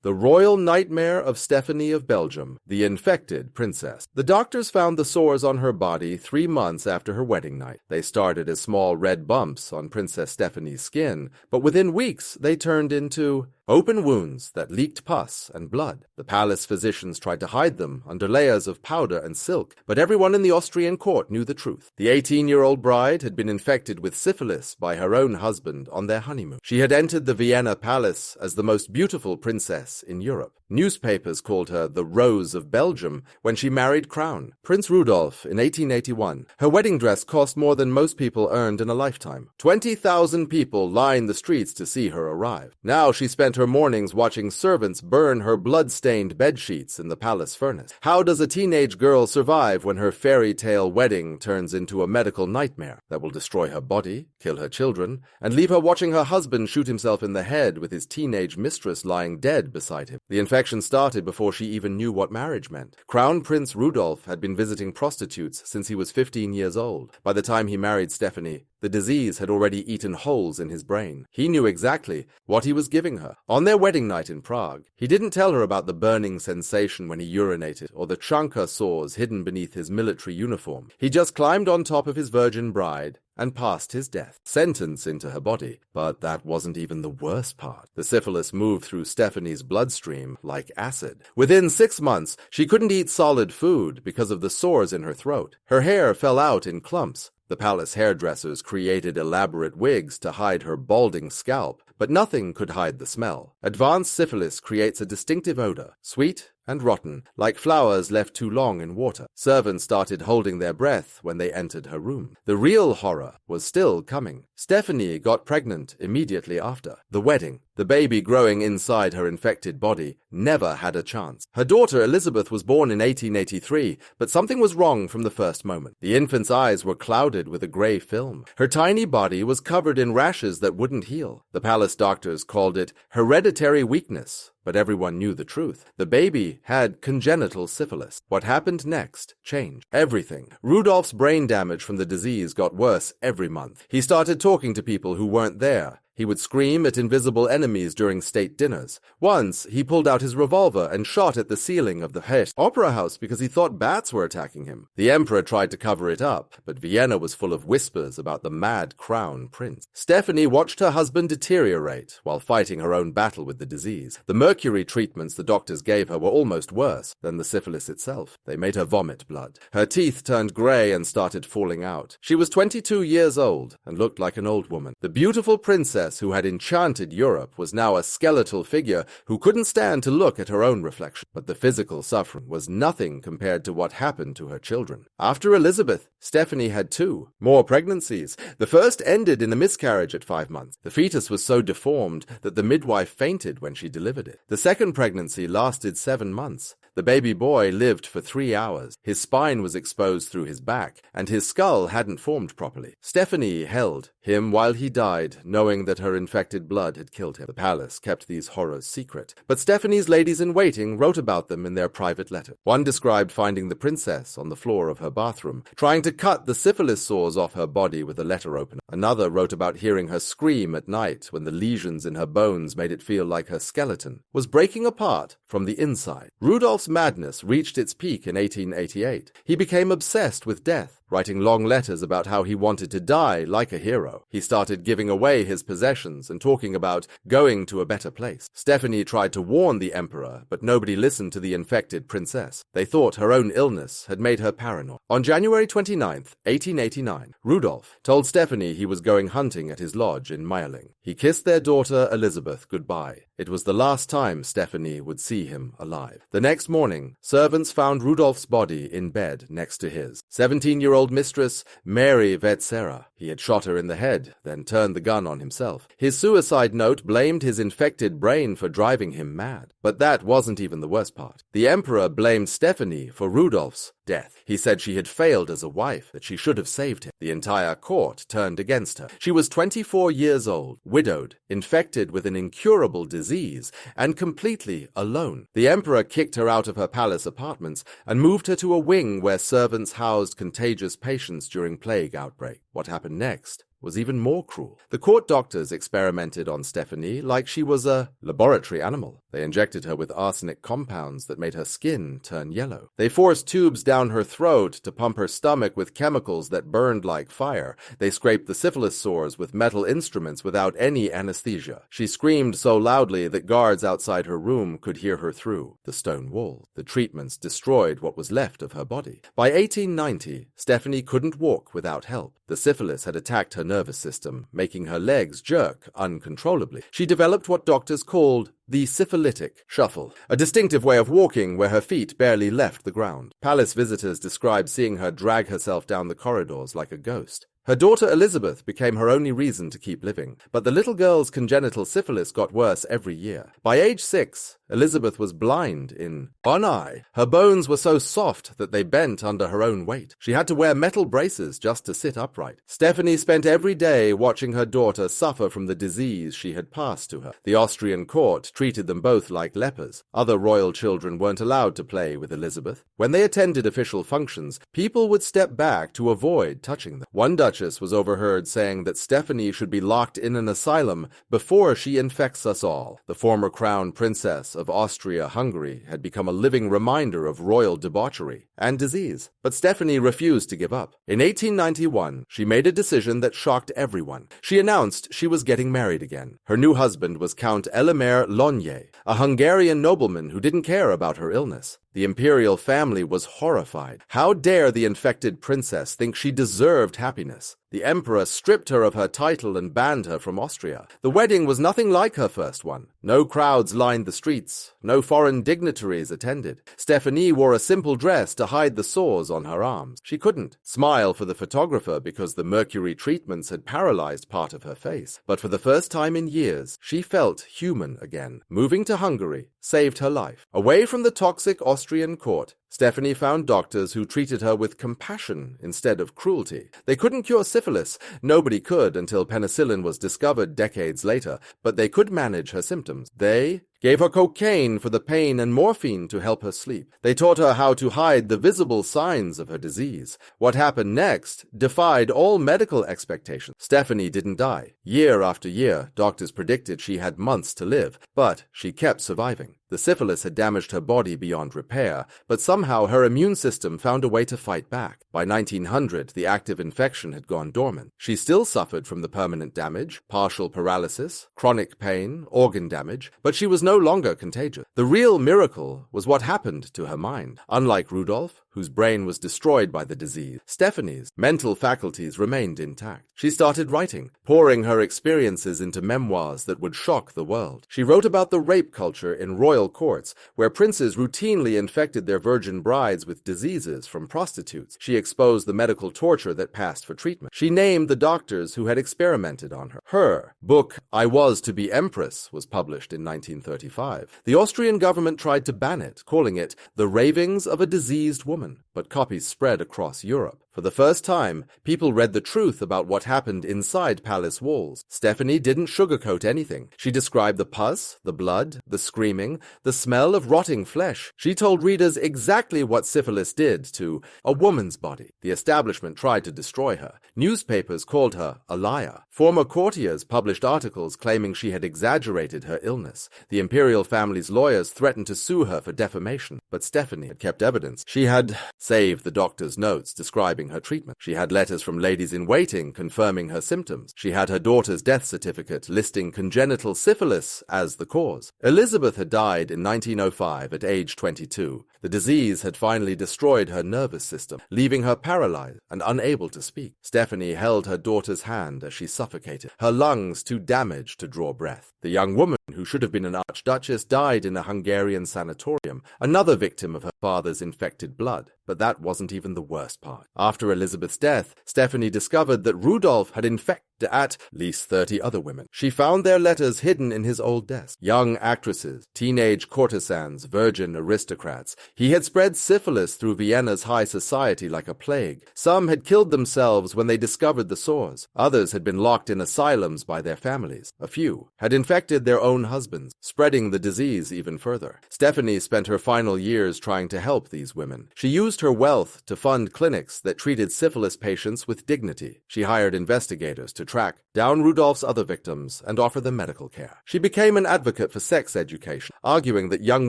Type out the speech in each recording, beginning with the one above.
The Royal Nightmare of Stéphanie of Belgium, the infected princess. The doctors found the sores on her body 3 months after her wedding night. They started as small red bumps on Princess Stéphanie's skin, but within weeks they turned into open wounds that leaked pus and blood. The palace physicians tried to hide them under layers of powder and silk, but everyone in the Austrian court knew the truth. The 18-year-old bride had been infected with syphilis by her own husband on their honeymoon. She had entered the Vienna palace as the most beautiful princess in Europe. Newspapers called her the Rose of Belgium when she married Crown Prince Rudolf in 1881. Her wedding dress cost more than most people earned in a lifetime. 20,000 people lined the streets to see her arrive. Now she spent her mornings watching servants burn her blood-stained bedsheets in the palace furnace. How does a teenage girl survive when her fairy tale wedding turns into a medical nightmare that will destroy her body, kill her children, and leave her watching her husband shoot himself in the head with his teenage mistress lying dead beside him? The infection started before she even knew what marriage meant. Crown Prince Rudolf had been visiting prostitutes since he was 15 years old. By the time he married Stephanie, the disease had already eaten holes in his brain. He knew exactly what he was giving her. On their wedding night in Prague, he didn't tell her about the burning sensation when he urinated or the chancre sores hidden beneath his military uniform. He just climbed on top of his virgin bride and passed his death sentence into her body. But that wasn't even the worst part. The syphilis moved through Stephanie's bloodstream like acid. Within 6 months, she couldn't eat solid food because of the sores in her throat. Her hair fell out in clumps. The palace hairdressers created elaborate wigs to hide her balding scalp, but nothing could hide the smell. Advanced syphilis creates a distinctive odor, sweet and rotten, like flowers left too long in water. Servants started holding their breath when they entered her room. The real horror was still coming. Stephanie got pregnant immediately after. The wedding, the baby growing inside her infected body, never had a chance. Her daughter Elizabeth was born in 1883, but something was wrong from the first moment. The infant's eyes were clouded with a gray film. Her tiny body was covered in rashes that wouldn't heal. The palace doctors called it hereditary weakness. But everyone knew the truth. The baby had congenital syphilis. What happened next changed everything. Rudolph's brain damage from the disease got worse every month. He started talking to people who weren't there. He would scream at invisible enemies during state dinners. Once, he pulled out his revolver and shot at the ceiling of the Hesse Opera House because he thought bats were attacking him. The emperor tried to cover it up, but Vienna was full of whispers about the mad crown prince. Stephanie watched her husband deteriorate while fighting her own battle with the disease. The mercury treatments the doctors gave her were almost worse than the syphilis itself. They made her vomit blood. Her teeth turned gray and started falling out. She was 22 years old and looked like an old woman. The beautiful princess who had enchanted Europe was now a skeletal figure who couldn't stand to look at her own reflection. But the physical suffering was nothing compared to what happened to her children. After Elizabeth, Stephanie had 2 more pregnancies. The first ended in a miscarriage at 5 months. The fetus was so deformed that the midwife fainted when she delivered it. The second pregnancy lasted 7 months. The baby boy lived for 3 hours. His spine was exposed through his back, and his skull hadn't formed properly. Stephanie held him while he died, knowing that her infected blood had killed him. The palace kept these horrors secret, but Stephanie's ladies-in-waiting wrote about them in their private letter. One described finding the princess on the floor of her bathroom, trying to cut the syphilis sores off her body with a letter opener. Another wrote about hearing her scream at night when the lesions in her bones made it feel like her skeleton was breaking apart from the inside. Rudolph's madness reached its peak in 1888. He became obsessed with death, writing long letters about how he wanted to die like a hero. He started giving away his possessions and talking about going to a better place. Stephanie tried to warn the emperor, but nobody listened to the infected princess. They thought her own illness had made her paranoid. On January 29th, 1889, Rudolph told Stephanie he was going hunting at his lodge in Meierling. He kissed their daughter Elizabeth goodbye. It was the last time Stephanie would see him alive. The next morning, servants found Rudolph's body in bed next to his. 17-year-old mistress Mary Vetsera. He had shot her in the head, then turned the gun on himself. His suicide note blamed his infected brain for driving him mad. But that wasn't even the worst part. The emperor blamed Stephanie for Rudolph's death. He said she had failed as a wife, that she should have saved him. The entire court turned against her. She was 24 years old, widowed, infected with an incurable disease, and completely alone. The emperor kicked her out of her palace apartments and moved her to a wing where servants housed contagious patients during plague outbreak. What happened next was even more cruel. The court doctors experimented on Stéphanie like she was a laboratory animal. They injected her with arsenic compounds that made her skin turn yellow. They forced tubes down her throat to pump her stomach with chemicals that burned like fire. They scraped the syphilis sores with metal instruments without any anesthesia. She screamed so loudly that guards outside her room could hear her through the stone wall. The treatments destroyed what was left of her body. By 1890, Stéphanie couldn't walk without help. The syphilis had attacked her nervous system, making her legs jerk uncontrollably. She developed what doctors called the syphilitic shuffle, a distinctive way of walking where her feet barely left the ground. Palace visitors described seeing her drag herself down the corridors like a ghost. Her daughter Elizabeth became her only reason to keep living, but the little girl's congenital syphilis got worse every year. By age 6, Elizabeth was blind in one eye. Her bones were so soft that they bent under her own weight. She had to wear metal braces just to sit upright. Stéphanie spent every day watching her daughter suffer from the disease she had passed to her. The Austrian court treated them both like lepers. Other royal children weren't allowed to play with Elizabeth. When they attended official functions, people would step back to avoid touching them. One Duchess was overheard saying that Stéphanie should be locked in an asylum before she infects us all. The former crown princess of Austria-Hungary had become a living reminder of royal debauchery and disease. But Stéphanie refused to give up. In 1891, she made a decision that shocked everyone. She announced she was getting married again. Her new husband was Count Elimer Lonye, a Hungarian nobleman who didn't care about her illness. The imperial family was horrified. How dare the infected princess think she deserved happiness? The emperor stripped her of her title and banned her from Austria. The wedding was nothing like her first one. No crowds lined the streets. No foreign dignitaries attended. Stéphanie wore a simple dress to hide the sores on her arms. She couldn't smile for the photographer because the mercury treatments had paralyzed part of her face. But for the first time in years, she felt human again. Moving to Hungary saved her life. Away from the toxic Austrian court, Stéphanie found doctors who treated her with compassion instead of cruelty. They couldn't cure syphilis. Nobody could until penicillin was discovered decades later, but they could manage her symptoms. They gave her cocaine for the pain and morphine to help her sleep. They taught her how to hide the visible signs of her disease. What happened next defied all medical expectations. Stéphanie didn't die. Year after year, doctors predicted she had months to live, but she kept surviving. The syphilis had damaged her body beyond repair, but somehow her immune system found a way to fight back. By 1900, the active infection had gone dormant. She still suffered from the permanent damage, partial paralysis, chronic pain, organ damage, but she was no longer contagious. The real miracle was what happened to her mind. Unlike Rudolf, whose brain was destroyed by the disease, Stéphanie's mental faculties remained intact. She started writing, pouring her experiences into memoirs that would shock the world. She wrote about the rape culture in royal courts, where princes routinely infected their virgin brides with diseases from prostitutes. She exposed the medical torture that passed for treatment. She named the doctors who had experimented on her. Her book, I Was to Be Empress, was published in 1935. The Austrian government tried to ban it, calling it The Ravings of a Diseased Woman, but copies spread across Europe. For the first time, people read the truth about what happened inside palace walls. Stéphanie didn't sugarcoat anything. She described the pus, the blood, the screaming, the smell of rotting flesh. She told readers exactly what syphilis did to a woman's body. The establishment tried to destroy her. Newspapers called her a liar. Former courtiers published articles claiming she had exaggerated her illness. The imperial family's lawyers threatened to sue her for defamation, but Stéphanie had kept evidence. She had saved the doctor's notes describing her treatment. She had letters from ladies-in-waiting confirming her symptoms. She had her daughter's death certificate listing congenital syphilis as the cause. Elizabeth had died in 1905 at age 22. The disease had finally destroyed her nervous system, leaving her paralyzed and unable to speak. Stéphanie held her daughter's hand as she suffocated, her lungs too damaged to draw breath. The young woman, who should have been an archduchess, died in a Hungarian sanatorium, another victim of her father's infected blood. But that wasn't even the worst part. After Elizabeth's death, Stéphanie discovered that Rudolf had infected to at least 30 other women. She found their letters hidden in his old desk. Young actresses, teenage courtesans, virgin aristocrats. He had spread syphilis through Vienna's high society like a plague. Some had killed themselves when they discovered the sores. Others had been locked in asylums by their families. A few had infected their own husbands, spreading the disease even further. Stephanie spent her final years trying to help these women. She used her wealth to fund clinics that treated syphilis patients with dignity. She hired investigators to track down Rudolph's other victims and offer them medical care. She became an advocate for sex education, arguing that young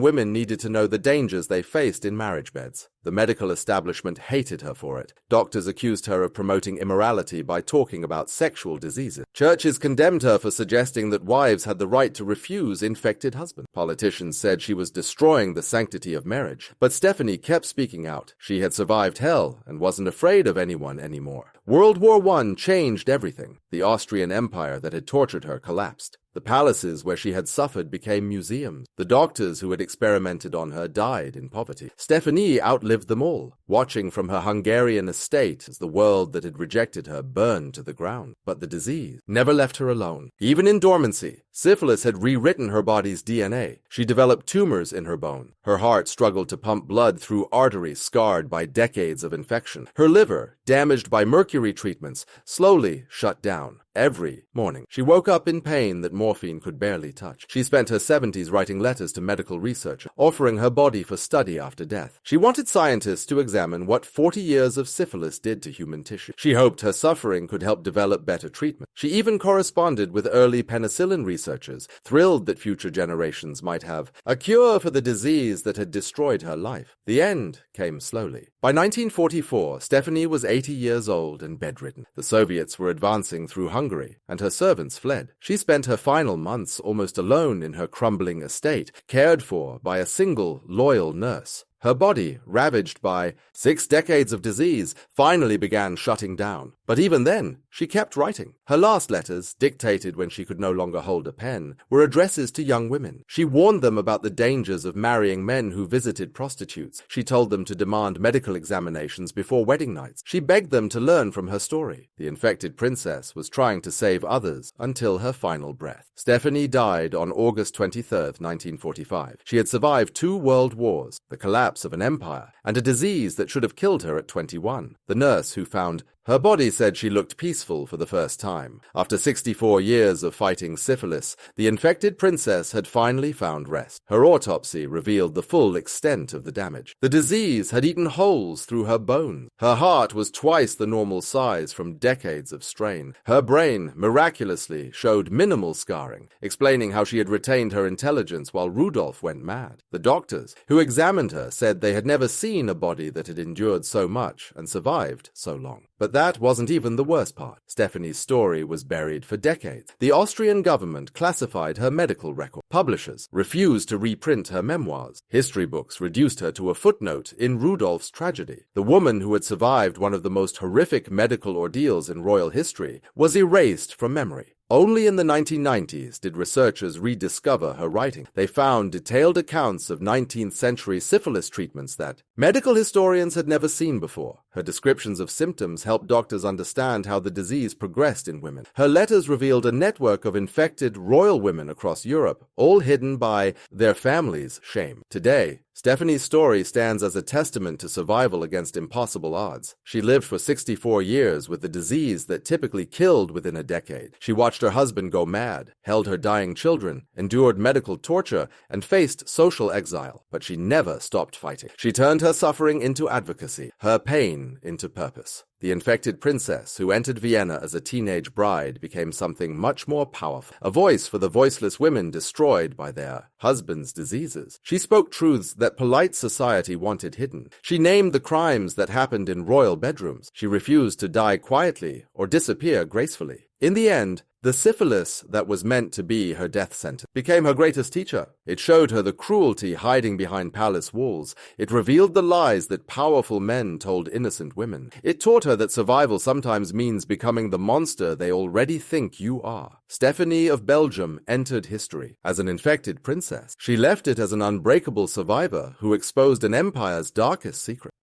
women needed to know the dangers they faced in marriage beds. The medical establishment hated her for it. Doctors accused her of promoting immorality by talking about sexual diseases. Churches condemned her for suggesting that wives had the right to refuse infected husbands. Politicians said she was destroying the sanctity of marriage. But Stephanie kept speaking out. She had survived hell and wasn't afraid of anyone anymore. World War I changed everything. The Austrian Empire that had tortured her collapsed. The palaces where she had suffered became museums. The doctors who had experimented on her died in poverty. Stephanie outlived them all, watching from her Hungarian estate as the world that had rejected her burned to the ground. But the disease never left her alone. Even in dormancy, syphilis had rewritten her body's DNA. She developed tumors in her bone. Her heart struggled to pump blood through arteries scarred by decades of infection. Her liver, damaged by mercury treatments, slowly shut down. Every morning, she woke up in pain that morphine could barely touch. She spent her 70s writing letters to medical researchers, offering her body for study after death. She wanted scientists to examine what 40 years of syphilis did to human tissue. She hoped her suffering could help develop better treatment. She even corresponded with early penicillin researchers, thrilled that future generations might have a cure for the disease that had destroyed her life. The end came slowly. By 1944, Stephanie was 80 years old and bedridden. The Soviets were advancing through Hungary, and her servants fled. She spent her final months almost alone in her crumbling estate, cared for by a single, loyal nurse. Her body, ravaged by 6 decades of disease, finally began shutting down. But even then, she kept writing. Her last letters, dictated when she could no longer hold a pen, were addresses to young women. She warned them about the dangers of marrying men who visited prostitutes. She told them to demand medical examinations before wedding nights. She begged them to learn from her story. The infected princess was trying to save others until her final breath. Stephanie died on August 23, 1945. She had survived 2 world wars, the collapse of an empire, and a disease that should have killed her at 21. The nurse who found her body said she looked peaceful for the first time. After 64 years of fighting syphilis, the infected princess had finally found rest. Her autopsy revealed the full extent of the damage. The disease had eaten holes through her bones. Her heart was twice the normal size from decades of strain. Her brain, miraculously, showed minimal scarring, explaining how she had retained her intelligence while Rudolph went mad. The doctors who examined her said they had never seen a body that had endured so much and survived so long. But that wasn't even the worst part. Stephanie's story was buried for decades. The Austrian government classified her medical record. Publishers refused to reprint her memoirs. History books reduced her to a footnote in Rudolph's tragedy. The woman who had survived one of the most horrific medical ordeals in royal history was erased from memory. Only in the 1990s did researchers rediscover her writing. They found detailed accounts of 19th century syphilis treatments that medical historians had never seen before. Her descriptions of symptoms helped doctors understand how the disease progressed in women. Her letters revealed a network of infected royal women across Europe, all hidden by their families' shame. Today, Stephanie's story stands as a testament to survival against impossible odds. She lived for 64 years with the disease that typically killed within a decade. She watched her husband go mad, held her dying children, endured medical torture, and faced social exile. But she never stopped fighting. She turned her suffering into advocacy, her pain into purpose. The infected princess who entered Vienna as a teenage bride became something much more powerful, a voice for the voiceless women destroyed by their husbands' diseases. She spoke truths that polite society wanted hidden. She named the crimes that happened in royal bedrooms. She refused to die quietly or disappear gracefully. In the end, the syphilis that was meant to be her death sentence became her greatest teacher. It showed her the cruelty hiding behind palace walls. It revealed the lies that powerful men told innocent women. It taught her that survival sometimes means becoming the monster they already think you are. Stéphanie of Belgium entered history as an infected princess. She left it as an unbreakable survivor who exposed an empire's darkest secret.